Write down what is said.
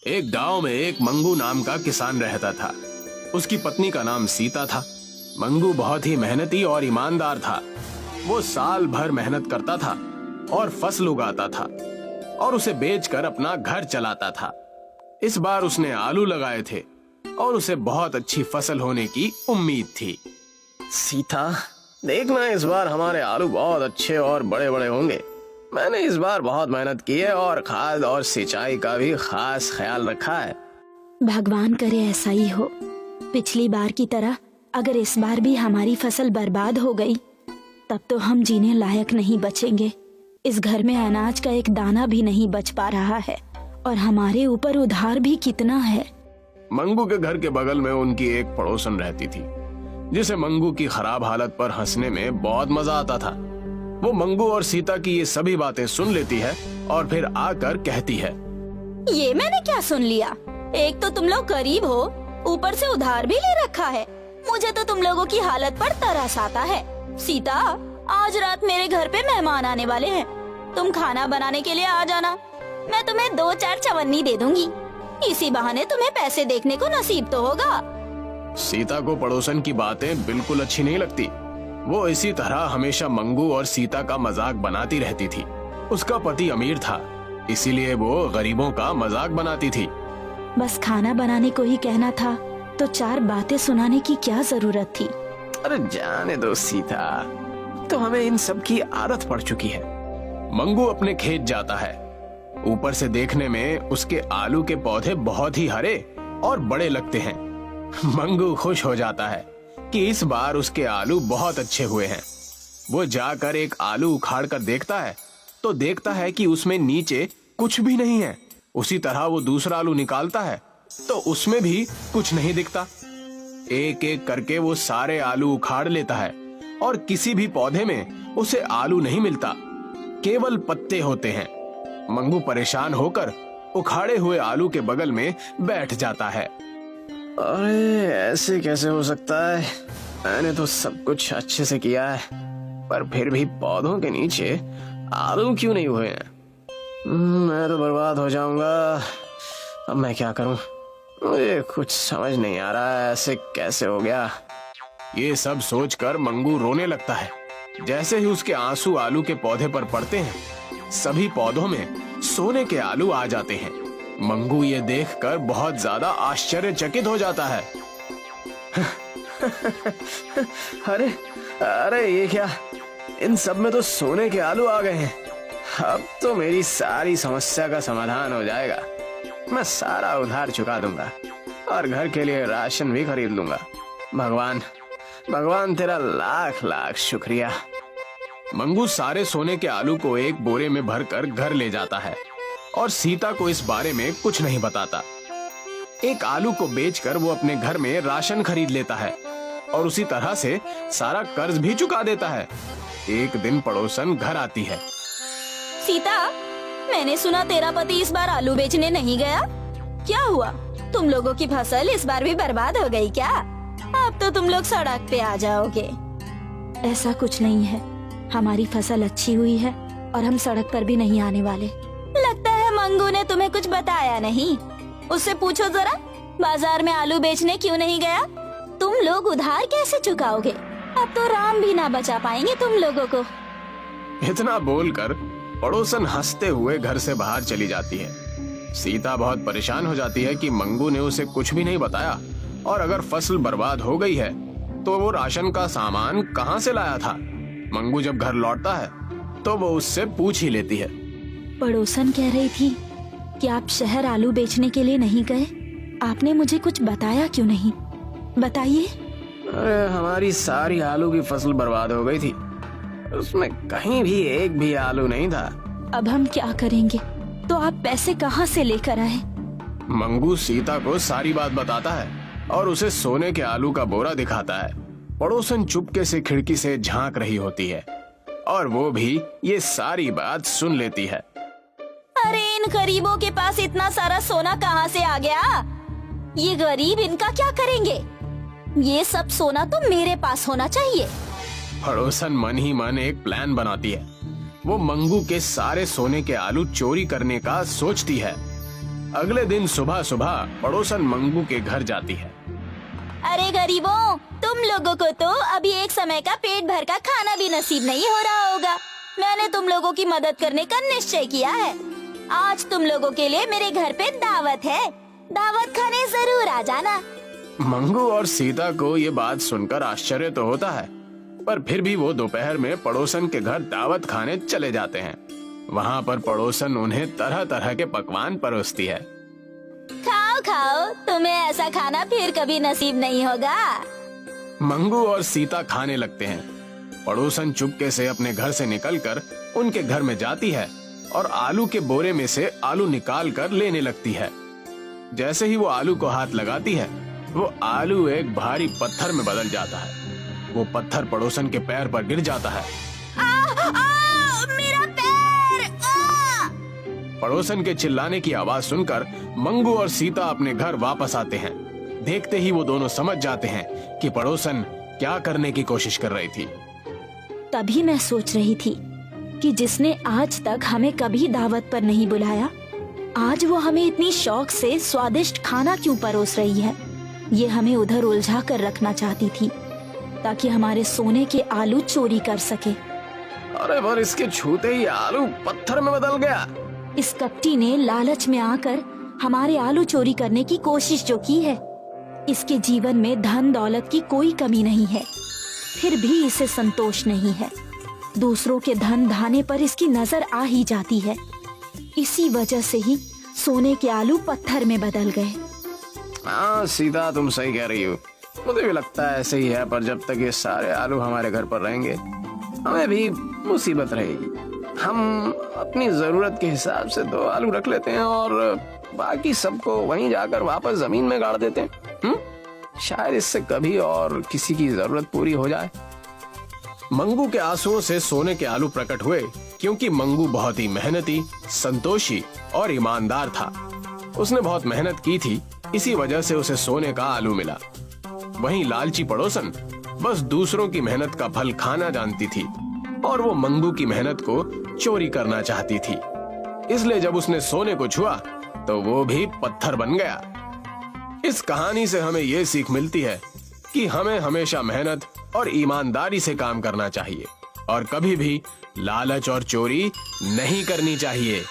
एक गांव में एक मंगू नाम का किसान रहता था। उसकी पत्नी का नाम सीता था। मंगू बहुत ही मेहनती और ईमानदार था। वो साल भर मेहनत करता था और फसल उगाता था और उसे बेचकर अपना घर चलाता था। इस बार उसने आलू लगाए थे और उसे बहुत अच्छी फसल होने की उम्मीद थी। सीता, देखना इस बार हमारे आलू बहुत अच्छे और बड़े बड़े होंगे। मैंने इस बार बहुत मेहनत की है और खाद और सिंचाई का भी खास ख्याल रखा है। भगवान करे ऐसा ही हो। पिछली बार की तरह अगर इस बार भी हमारी फसल बर्बाद हो गई तब तो हम जीने लायक नहीं बचेंगे। इस घर में अनाज का एक दाना भी नहीं बच पा रहा है और हमारे ऊपर उधार भी कितना है। मंगू के घर के बगल में उनकी एक पड़ोसन रहती थी जिसे मंगू की खराब हालत पर हंसने में बहुत मजा आता था। वो मंगू और सीता की ये सभी बातें सुन लेती है और फिर आकर कहती है, ये मैंने क्या सुन लिया? एक तो तुम लोग गरीब हो, ऊपर से उधार भी ले रखा है। मुझे तो तुम लोगों की हालत पर तरस आता है। सीता, आज रात मेरे घर पे मेहमान आने वाले हैं। तुम खाना बनाने के लिए आ जाना। मैं तुम्हें 2-4 चवन्नी दे दूंगी। इसी बहाने तुम्हें पैसे देखने को नसीब तो होगा। सीता को पड़ोसन की बातें बिल्कुल अच्छी नहीं लगती। वो इसी तरह हमेशा मंगू और सीता का मजाक बनाती रहती थी। उसका पति अमीर था, इसीलिए वो गरीबों का मजाक बनाती थी। बस खाना बनाने को ही कहना था तो 4 बातें सुनाने की क्या जरूरत थी? अरे जाने दो सीता, तो हमें इन सब की आदत पड़ चुकी है। मंगू अपने खेत जाता है। ऊपर से देखने में उसके आलू के पौधे बहुत ही हरे और बड़े लगते हैं। मंगू खुश हो जाता है कि इस बार उसके आलू बहुत अच्छे हुए हैं। वो जाकर एक आलू उखाड़ कर देखता है तो देखता है कि उसमें नीचे कुछ भी नहीं है। उसी तरह वो दूसरा आलू निकालता है तो उसमें भी कुछ नहीं दिखता। एक एक करके वो सारे आलू उखाड़ लेता है और किसी भी पौधे में उसे आलू नहीं मिलता, केवल पत्ते होते हैं। मंगू परेशान होकर उखाड़े हुए आलू के बगल में बैठ जाता है। अरे ऐसे कैसे हो सकता है? मैंने तो सब कुछ अच्छे से किया है, पर फिर भी पौधों के नीचे आलू क्यों नहीं हुए हैं? मैं तो बर्बाद हो जाऊंगा। अब मैं क्या करूं? मुझे कुछ समझ नहीं आ रहा है, ऐसे कैसे हो गया? ये सब सोचकर मंगू रोने लगता है। जैसे ही उसके आंसू आलू के पौधे पर पड़ते हैं, सभी पौधों में सोने के आलू आ जाते हैं। मंगू ये देखकर बहुत ज्यादा आश्चर्यचकित हो जाता है। अरे अरे ये क्या? इन सब में तो सोने के आलू आ गए हैं। अब तो मेरी सारी समस्या का समाधान हो जाएगा। मैं सारा उधार चुका दूंगा और घर के लिए राशन भी खरीद लूंगा। भगवान, भगवान तेरा लाख लाख शुक्रिया। मंगू सारे सोने के आलू को एक बोरे में भरकर घर ले जाता है और सीता को इस बारे में कुछ नहीं बताता। एक आलू को बेचकर वो अपने घर में राशन खरीद लेता है और उसी तरह से सारा कर्ज भी चुका देता है। एक दिन पड़ोसन घर आती है। सीता, मैंने सुना तेरा पति इस बार आलू बेचने नहीं गया। क्या हुआ? तुम लोगों की फसल इस बार भी बर्बाद हो गई क्या? अब तो तुम लोग सड़क पे आ जाओगे। ऐसा कुछ नहीं है, हमारी फसल अच्छी हुई है और हम सड़क पर भी नहीं आने वाले। लगता है मंगू ने तुम्हें कुछ बताया नहीं। उससे पूछो जरा, बाजार में आलू बेचने क्यों नहीं गया? तुम लोग उधार कैसे चुकाओगे? अब तो राम भी ना बचा पाएंगे तुम लोगों को। इतना बोलकर पड़ोसन हंसते हुए घर से बाहर चली जाती है। सीता बहुत परेशान हो जाती है कि मंगू ने उसे कुछ भी नहीं बताया और अगर फसल बर्बाद हो गई है तो वो राशन का सामान कहाँ से लाया था। मंगू जब घर लौटता है तो वो उससे पूछ ही लेती है। पड़ोसन कह रही थी कि आप शहर आलू बेचने के लिए नहीं गए। आपने मुझे कुछ बताया क्यों नहीं? बताइए। अरे हमारी सारी आलू की फसल बर्बाद हो गई थी, उसमें कहीं भी एक भी आलू नहीं था। अब हम क्या करेंगे? तो आप पैसे कहाँ से लेकर आए? मंगू सीता को सारी बात बताता है और उसे सोने के आलू का बोरा दिखाता है। पड़ोसन चुपके से खिड़की से झांक रही होती है और वो भी ये सारी बात सुन लेती है। अरे इन गरीबों के पास इतना सारा सोना कहाँ से आ गया? ये गरीब इनका क्या करेंगे? ये सब सोना तो मेरे पास होना चाहिए। पड़ोसन मन ही मन एक प्लान बनाती है। वो मंगू के सारे सोने के आलू चोरी करने का सोचती है। अगले दिन सुबह सुबह पड़ोसन मंगू के घर जाती है। अरे गरीबों, तुम लोगों को तो अभी एक समय का पेट भर का खाना भी नसीब नहीं हो रहा होगा। मैंने तुम लोगों की मदद करने का निश्चय किया है। आज तुम लोगों के लिए मेरे घर पे दावत है, दावत खाने जरूर आ जाना। मंगू और सीता को ये बात सुनकर आश्चर्य तो होता है, पर फिर भी वो दोपहर में पड़ोसन के घर दावत खाने चले जाते हैं। वहाँ पर पड़ोसन उन्हें तरह तरह के पकवान परोसती है। खाओ खाओ, तुम्हें ऐसा खाना फिर कभी नसीब नहीं होगा। मंगू और सीता खाने लगते हैं। पड़ोसन चुपके से अपने घर से निकलकर उनके घर में जाती है और आलू के बोरे में से आलू निकाल कर लेने लगती है। जैसे ही वो आलू को हाथ लगाती है, वो आलू एक भारी पत्थर में बदल जाता है। वो पत्थर पड़ोसन के पैर पर गिर जाता है। मेरा पैर! पड़ोसन के चिल्लाने की आवाज सुनकर मंगू और सीता अपने घर वापस आते हैं। देखते ही वो दोनों समझ जाते हैं कि पड़ोसन क्या करने की कोशिश कर रही थी। तभी मैं सोच रही थी कि जिसने आज तक हमें कभी दावत पर नहीं बुलाया, आज वो हमें इतनी शौक से स्वादिष्ट खाना क्यों परोस रही है। ये हमें उधर उलझा कर रखना चाहती थी ताकि हमारे सोने के आलू चोरी कर सके। अरे पर इसके छूते ही आलू पत्थर में बदल गया। इस कपटी ने लालच में आकर हमारे आलू चोरी करने की कोशिश जो की है, इसके जीवन में धन दौलत की कोई कमी नहीं है, फिर भी इसे संतोष नहीं है। दूसरों के धन धाने पर इसकी नजर आ ही जाती है। इसी वजह से ही सोने के आलू पत्थर में बदल गए। हाँ सीता, तुम सही कह रही हो। मुझे भी लगता है ऐसे ही है, पर जब तक ये सारे आलू हमारे घर पर रहेंगे हमें भी मुसीबत रहेगी। हम अपनी जरूरत के हिसाब से 2 आलू रख लेते हैं और बाकी सबको वहीं जाकर वापस जमीन में गाड़ देते हैं। शायद इससे कभी और किसी की जरूरत पूरी हो जाए। मंगू के आंसुओं से सोने के आलू प्रकट हुए, क्योंकि मंगू बहुत ही मेहनती, संतोषी और ईमानदार था। उसने बहुत मेहनत की थी, इसी वजह से उसे सोने का आलू मिला। वहीं लालची पड़ोसन बस दूसरों की मेहनत का फल खाना जानती थी और वो मंगू की मेहनत को चोरी करना चाहती थी। इसलिए जब उसने सोने को छुआ तो वो भी पत्थर बन गया। इस कहानी से हमें ये सीख मिलती है कि हमें हमेशा मेहनत और ईमानदारी से काम करना चाहिए और कभी भी लालच और चोरी नहीं करनी चाहिए।